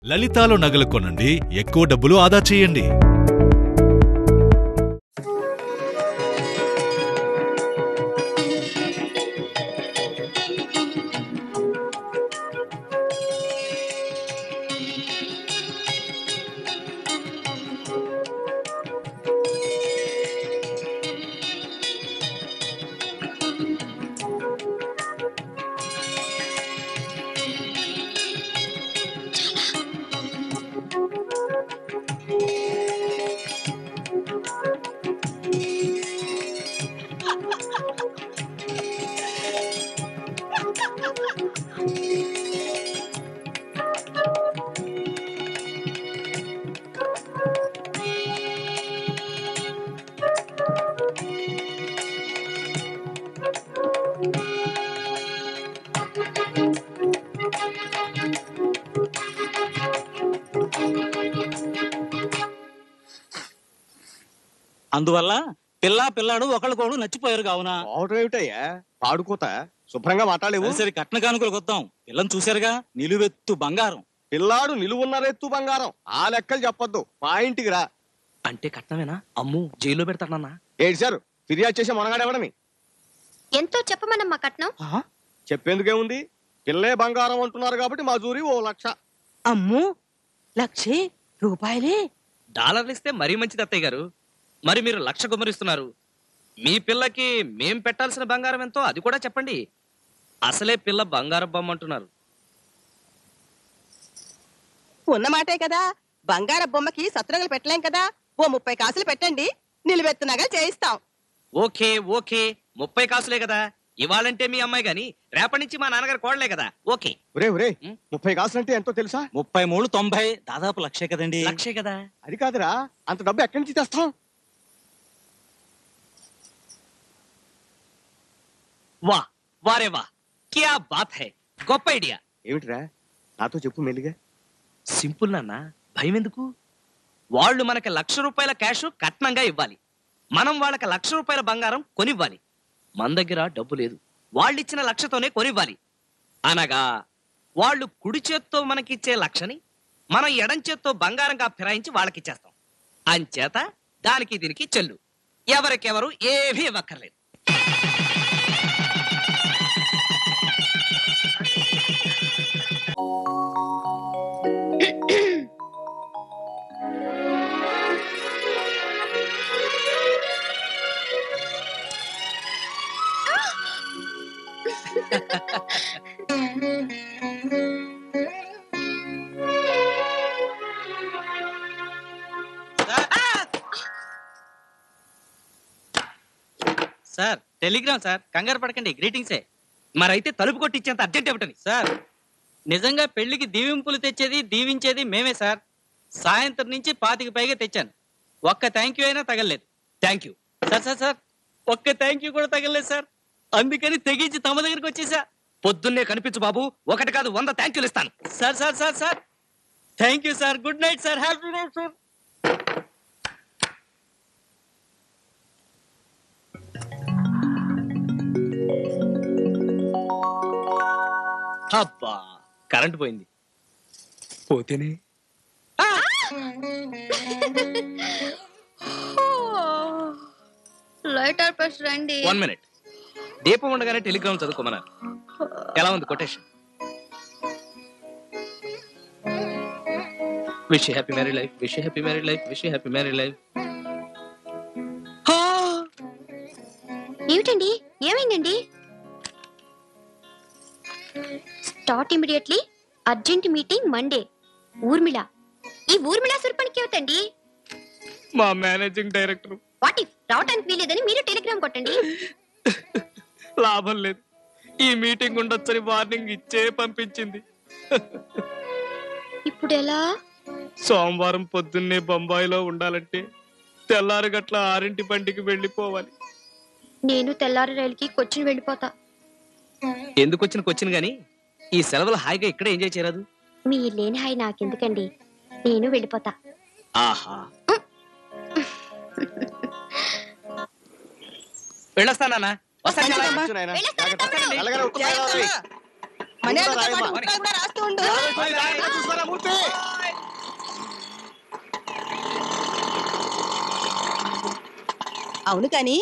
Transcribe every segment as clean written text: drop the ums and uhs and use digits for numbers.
లలితాలో నగలు కొనండి, ఎక్కువ డబ్బులు ఆదా చేయండి. అందువల్ల పిల్లాడు ఒకళ్ళకోడు నచ్చిపోయారు కావునా. ఏమిటయ్యా పాడుకోత శుభ్రంగా మాట్లాడలేవు. సరే కట్న కానుకలకు వద్దాం. పిల్లని చూశారుగా, నిలువెత్తు బంగారం. పిల్లాడు నిలువున్నరెత్తు బంగారం. ఆ లెక్కలు చెప్పొద్దు, మా ఇంటికి రా. అంటే కట్నమేనా? అమ్ము జైల్లో పెడతాడన్నా. ఏడ్చారు ఫిర్యాదు చేసే మనగాడెవడని. ఎంతో చెప్పమనమ్మా కట్నం. చెప్పేందుకేముంది, పిల్లే బంగారం అంటున్నారు కాబట్టి మా జూరి 1,00,000. అమ్ము ₹1,00,000? డాలర్లు ఇస్తే మరీ మంచిది అత్తయ్య గారు. మరి మీరు 1,00,000 గుమ్మరిస్తున్నారు. మీ పిల్లకి మేం పెట్టాల్సిన బంగారం ఎంతో అది కూడా చెప్పండి. అసలే పిల్ల బంగారం బొమ్మంటున్నారు. ఉన్నమాటే కదా, బంగారం బొమ్మకి సత్రంగలు పెట్టలేం కదా. ఓ 30 కాసులు పెట్టండి, నిలువెత్తునగా చేయిస్తాం. ఓకే 30 కాసులే కదా. ఇవాళంటే మీ అమ్మాయి గాని రేపటి నుంచి మా నాన్నగారు కోడలే కదా. ఓకే. 30 కాసులు అంటే ఎంతో తెలుసా? 33 90 దాదాపు 1,00,000 కదండి. 1,00,000 కదా. అది కాదురా, అంత డబ్బు ఎక్కడి నుంచి తెస్తాం? వారే వా, క్యా బాత్ హై, గొప్ప ఐడియా. ఏమిటిరా, నాతో చెప్పు మెల్లిగా. సింపుల్ నాన్న, భయం ఎందుకు? వాళ్ళు మనకి ₹1,00,000 క్యాష్ కట్నంగా ఇవ్వాలి. మనం వాళ్ళకి ₹1,00,000 బంగారం కొనివ్వాలి. మన దగ్గర డబ్బు లేదు, వాళ్ళిచ్చిన 1,00,000తోనే కొనివ్వాలి. అనగా వాళ్ళు కుడి చేత్తో మనకిచ్చే 1,00,000ని మనం ఎడం చేత్తో బంగారంగా ఫిరాయించి వాళ్ళకిచ్చేస్తాం. అంచేత దానికి దీనికి చెల్లు, ఎవరికెవరు ఏమీ ఇవ్వక్కర్లేదు. సార్ టెలిగ్రామ్ సార్, కంగారు పడకండి, గ్రీటింగ్సే. మరైతే తలుపు కొట్టించేంత అర్జెంట్ ఏమిటని? సార్ నిజంగా పెళ్లికి దీవింపులు తెచ్చేది దీవించేది మేమే సార్. సాయంత్రం నుంచి 25 పైగా తెచ్చాను. ఒక్క థ్యాంక్ యూ అయినా తగలలేదు. Thank you sir. ఒక్క థ్యాంక్ యూ కూడా తగలలేదు సార్. అందుకని తెగించి తమ దగ్గరికి వచ్చేసా. పొద్దున్నే కనిపించు బాబు, 1 కాదు 100 థ్యాంక్ యూలు ఇస్తాను. Sir thank you sir. Good night sir. Happy night sir. అబ్బా, కరెంట్ పోయింది. పోతేనే లైటర్ ప్రెస్ రండి. 1 మినిట్. దీపం ఉండగానే టెలిగ్రామ్ చదువుకోమన్నారు. ఎలా ఉంది quotation? Wish happy married life, wish happy married life, wish happy married life. ఏమిటండి, ఏమైందండి? Start immediately, urgent meeting Monday. Urmila, ఈ ఊర్మిళ సుర్పణికి ఏమిటండి? మా మేనేజింగ్ డైరెక్టర్. వాట్ ఇఫ్ రావటానికి వీలేదని మీరు టెలిగ్రామ్ కొట్టండి. లాభం లేదు, ఈ మీటింగ్ ఉండొచ్చని వార్నింగ్ ఇచ్చే పంపించింది. ఇప్పుడు ఎలా? సోమవారం పొద్దున్నే బొంబాయిలో ఉండాలంటే తెల్లారు గట్ల 6 బండికి వెళ్ళిపోవాలి. నేను తెల్లారి రైలుకి కొచ్చిన్ వెళ్ళిపోతా. ఎందుకు వచ్చిన గాని ఈ సెలవులు హాయిగా ఇక్కడే ఎంజాయ్ చేయరాదు? మీ లేని హాయి నాకెందుకండి, నేను వెళ్ళిపోతా. ఆహా, వెళ్ళొస్తానా? రాస్తూ ఉండు. అవును కాని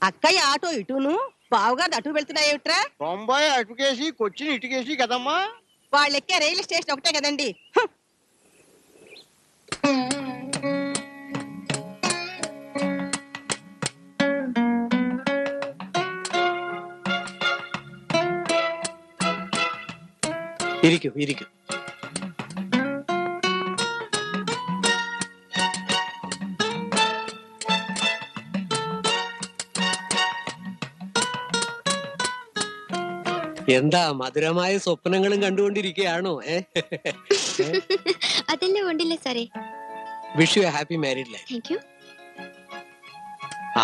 అక్కయ్య ఆటో ఇటును బావగారు అటు వెళ్తున్నాయేమిట్రా? బొంబాయి అటుకేసి కొచ్చిన్ ఇటుకేసి కదమ్మా. వాళ్ళెక్కే రైలు స్టేషన్ ఒకటే కదండి. హ్మ్. ഇരിക്കൂ ഇരിക്കൂ. എന്താ മധുരമായ സ്വപ്നങ്ങളും കണ്ടുകൊണ്ടിരിക്കുകയാണോ? ಅದೆಲ್ಲ ಉಂಡಿಲ್ಲ ಸರಿ. Wish you happy married life. Thank you.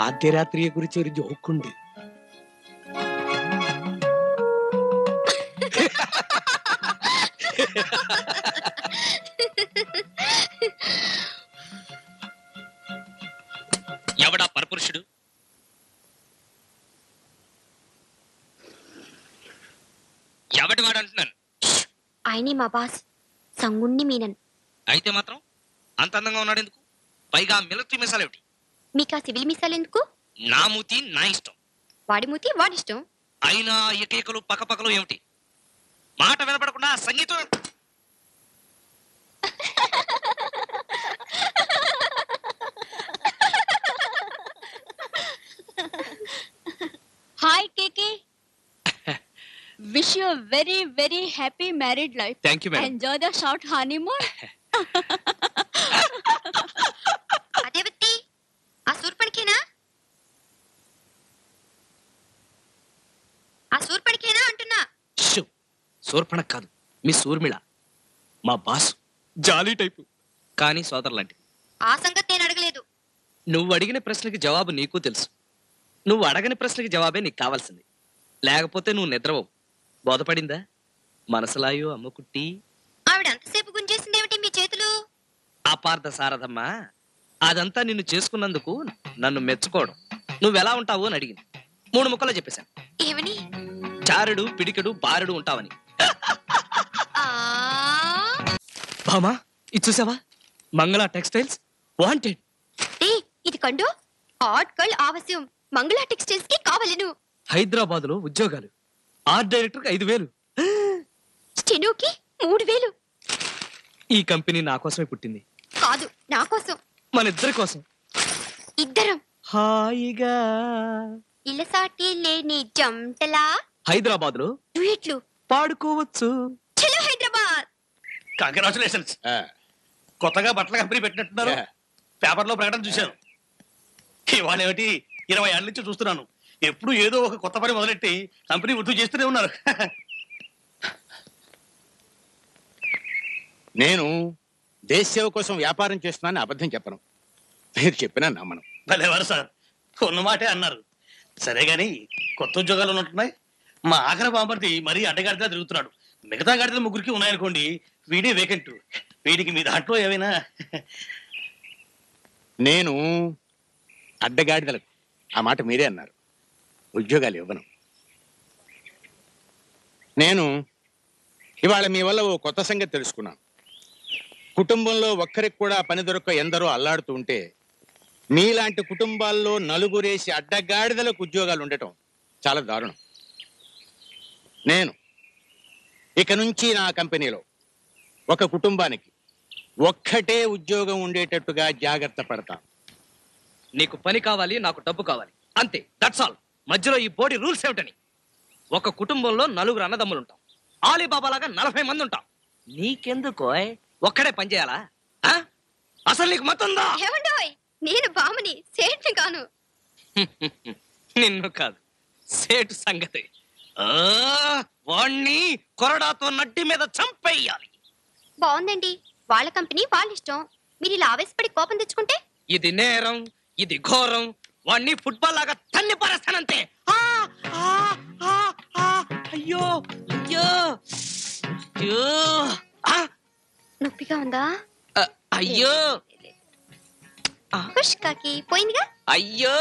ആദ്യ രാത്രിയെ കുറിച്ച് ഒരു ജോക്കുണ്ട്. ఎవడా పరపురుషుడు? ఎవటి వాడు అంటున్నాను? ఆయనే మా బాస్ సంగుణ్ణి మీనన్. అయితే మాత్రం అంత అందంగా ఉన్నాడు ఎందుకు? పైగా మిలిటరీ మిసాలు ఏమిటి? మీకు ఆ సివిల్ మిసాల్ ఎందుకు? నా మూతి నా ఇష్టం. వాడి మూతి వాడిష్టం. అయినా ఏకైకలు పక్కపక్కలు ఏమిటి? మాట వినపడకుండా సంగీతం. Hi, KK. Wish you a very, very happy married life. Thank you madam. Enjoy the short honeymoon. అదే వ్యక్తి ఆ సూర్పణికేనా? ఆ సూర్పణికేనా అంటున్నా. సూర్పణ కాదు, మీ సూర్మిళ. మా బాస్ జాలీ టైపు, కానీ సోదరులాంటి. ఆ సంగతి నేను అడగలేదు. నువ్వు అడిగిన ప్రశ్నకి జవాబు నీకు తెలుసు. నువ్వు అడగని ప్రశ్నకి జవాబే నీకు కావాల్సింది. లేకపోతే నువ్వు నిద్రపోవు. బోధపడిందా? మనసులాయో అమ్మకుట్టి. ఆవిడ అంతసేపు గుంజేసిందేమిటి మీ చేతులు? అపార్థ సారథమ్మా, అదంతా నిన్ను చేసుకున్నందుకు నన్ను మెచ్చుకోవడం. నువ్వెలా ఉంటావు అని అడిగింది. 3 ముక్కలో చెప్పేశాను. ఏమని? చారుడు పిడికెడు బారుడు ఉంటావని. ఆ బామా, ఇది చూసావా? మంగళ టెక్స్టైల్స్ వాంటెడ్. ఇది కండు ఆర్ట్ గర్ల్ ఆవశ్యం. మంగళ టెక్స్టైల్స్ కి కావాలను. హైదరాబాద్ లో ఉద్యోగాలు. Art director 5,000. స్టెనోకి 3,000. ఈ కంపెనీ నా కోసమే పుట్టింది. కాదు, నా కోసం. మన ఇద్దరి కోసం. ఇద్దరం హాయిగా ఇలసాటి లేని జంటలా హైదరాబాద్ లో డ్యూయెట్లు పాడుకోవచ్చు. చలో హైదరాబాద్. కంగ్రాచులేషన్స్. కొత్తగా బట్టల కంపెనీ పెట్టినట్టున్నారు. పేపర్ లో ప్రకటన చూశాను. ఇవాళ ఏమిటి 20 ఏళ్ళ నుంచి చూస్తున్నాను. ఎప్పుడు ఏదో ఒక కొత్త పని మొదలెట్టి కంపెనీ వృద్ధి చేస్తూనే ఉన్నారు. నేను దేశ సేవ కోసం వ్యాపారం చేస్తున్నానని అబద్ధం చెప్పను. మీరు చెప్పినా నమ్మను. భలేవారు సార్, ఉన్న మాటే అన్నారు. సరే గాని కొత్త ఉద్యోగాలు ఉన్నట్టున్నాయి. మా ఆఖరి బాంబర్ది మరీ అడ్డగాడిగా తిరుగుతున్నాడు. మిగతా గాడిదలు 3కి ఉన్నాయనుకోండి, వీడే వేకెంట్. వీడికి మీ దాంట్లో ఏమైనా? నేను అడ్డగాడిదలకు ఆ మాట మీరే అన్నారు. ఉద్యోగాలు ఇవ్వను. నేను ఇవాళ మీ వల్ల ఓ కొత్త సంగతి తెలుసుకున్నాను. కుటుంబంలో ఒక్కరికి కూడా పని దొరక్క ఎందరో అల్లాడుతూ ఉంటే, మీలాంటి కుటుంబాల్లో నలుగురేసి అడ్డగాడిదలకు ఉద్యోగాలు ఉండటం చాలా దారుణం. నేను ఇక నుంచి నా కంపెనీలో ఒక కుటుంబానికి ఒక్కటే ఉద్యోగం ఉండేటట్టుగా జాగ్రత్త పడతాను. నీకు పని కావాలి, నాకు డబ్బు కావాలి, అంతే. That's all. మధ్యలో ఈ బోర్డు రూల్స్ ఏమిటని? ఒక కుటుంబంలో 4 అన్నదమ్ములు ఉంటాం. ఆలీబాబా లాగా 40 మంది ఉంటాం. నీకెందుకో ఒక్కడే పని చేయాలా? అసలు నీకు మతుందా? ఏమండోయ్, నేను బామని, సేట్ని కాను. నిన్ను కాదు, సేటు సంగతి. వాణ్ణి కొరడాతో నడ్డి మీద చంపేయాలి. బాగుందండి. వాళ్ళ కంపెనీ వాళ్ళ ఇష్టం. మీరు ఇలా ఆవేశపడి కోపం తెచ్చుకుంటే ఇది నేరం, ఇది ఘోరం. వాణ్ణి ఫుట్బాల్ లాగా తన్ని పారేస్తానంతే. అయ్యో అయ్యో అయ్యో. నొప్పిగా ఉందా? అయ్యో పుష్కాకి పోయిందిగా. అయ్యో.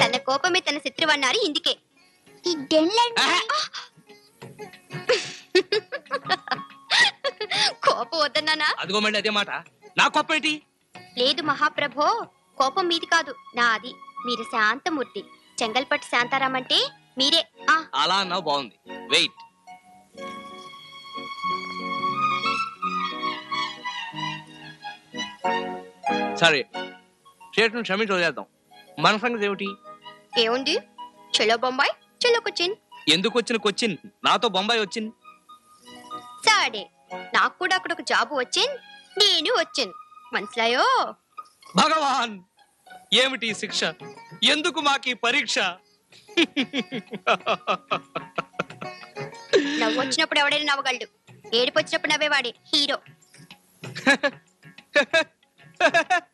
తన కోపమే తన శత్రువు అన్నారు. ఇందుకే కోపం వద్దన్నానా? అదిగో మళ్ళీ అదే మాట. నా కోపేటి? లేదు మహాప్రభో, కోపం మీది కాదు నాది. మీరు శాంతమూర్తి. చెంగల్పట్టు శాంతారాం అంటే మీరే. అలా అన్నావు, బాగుంది. వెయిట్. సరే, స్టేట్ను క్షమించి వదిలేద్దాం. మన సంగతి ఏమిటి? ఏముంది? చలో బొంబాయి, చలో కొచ్చిన్. ఎందుకు వచ్చిన కొచ్చిన్? నాతో బొంబాయి వచ్చింది. సాడే, నాకు కూడా అక్కడ ఒక జాబ్ వచ్చింది, నేను వచ్చాను. మనసులాయో? భగవాన్, ఏమిటి శిక్ష? ఎందుకు మాకి పరీక్ష? నవ్వు వచ్చినప్పుడు ఎవడైనా నవ్వగలడు, ఏడుపు వచ్చినప్పుడు నవ్వేవాడే హీరో.